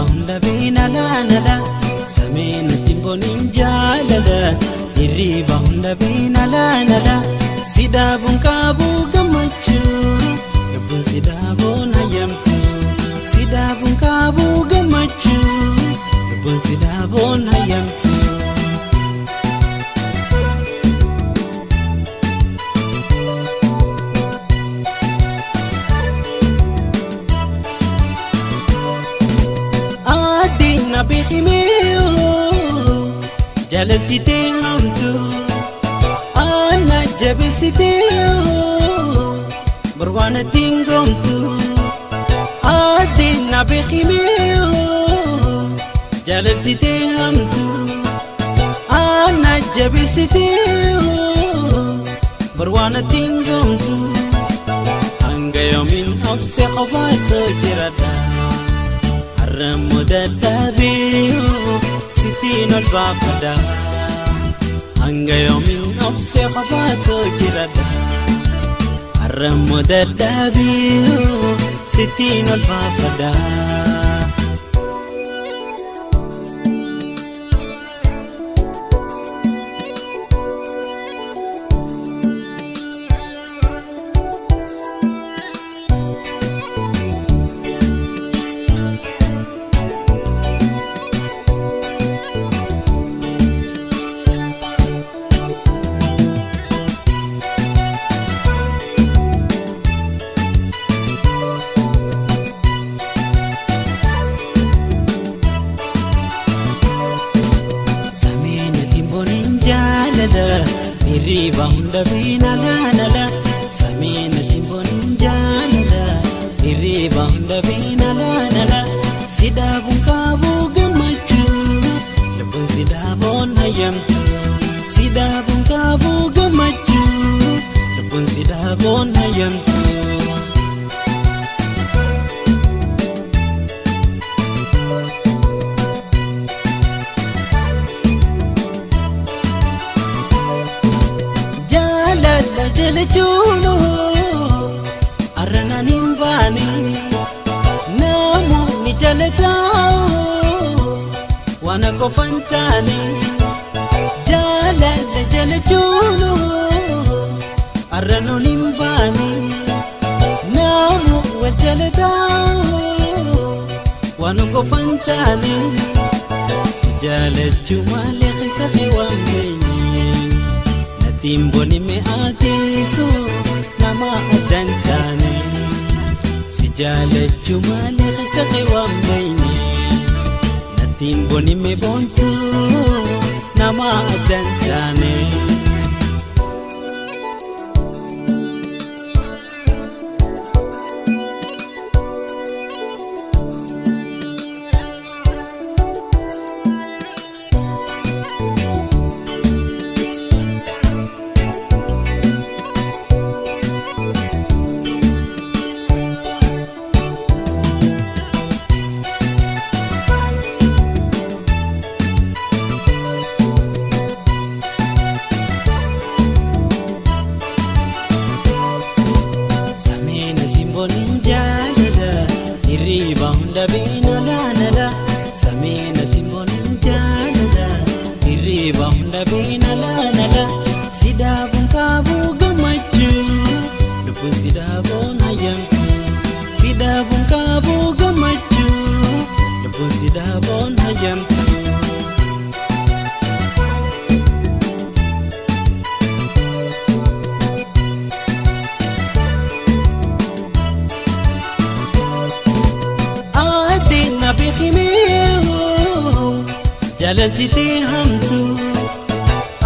hunda beena laanala sameena timbonin jaalala hirriba hunda beena laanala sidaabun kaabuu gammachuu lubbuun sidaaboon hayyamtu sidaabun kaabuu gammachuu lubbuun sidaaboon hayyamtu. Bikimiyo jalalti tengamtu ana jabisitiyo berwana tingomtu adina bikimiyo jalalti tengamtu ana jabisitiyo berwana tingomtu hanga yomin obse qabato jirada Ramudadabiyo sitin albaqada hanga yomin obse qabato jirada Ramudadabiyo sitin albaqada Hirriba hunda beena laanala sameena timbonin jaalala hirriba hunda beena laanala sidaabun kaabuu gammachuu lubbuun sidaaboon hayyamtu sidaabun kaabuu gammachuu lubbuun sidaaboon hayyamtu. Jalachulo arana nimbani namu ni jalatao wana kofantani jalachulo arana nimbani namu wal jalatao wana kofantani sijalachu male khisafi wangaini timboni me atisu nama adantane sijalachu male qisaqi wambayni na timboni me bontu nama adantane. Hirriba hunda beena laanala sameena timbonin jaalala hirriba hunda beena laanala sidaabun kaabuu gammachuu lubbuun sidaaboon hayyamtu sidaabun kaabuu gammachuu lubbuun sidaaboon hayyamtu. Bikimiyo jalalti tengamtu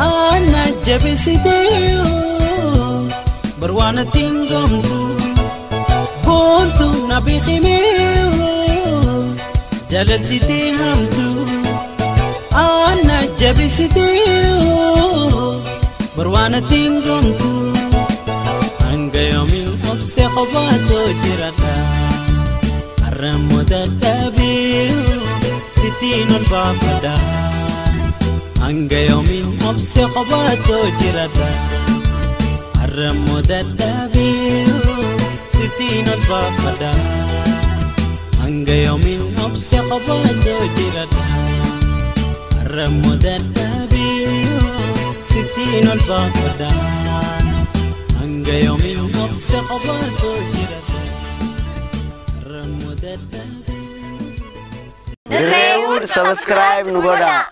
ana jabisitiyo berwana tingomtu bontu na bikimiyo jalalti tengamtu ana jabisitiyo berwana tingomtu hanga yomin obse qabato jirada Ramudadabiyo sitin albaqada hanga yomin obse qabato jirada Ramudadabiyo sitin albaqada hanga yomin obse qabato jirada Ramadan nabiyo sitin albaqada Anga yomin obse qabato jirada Ramadan Direwud subscribe nugoda.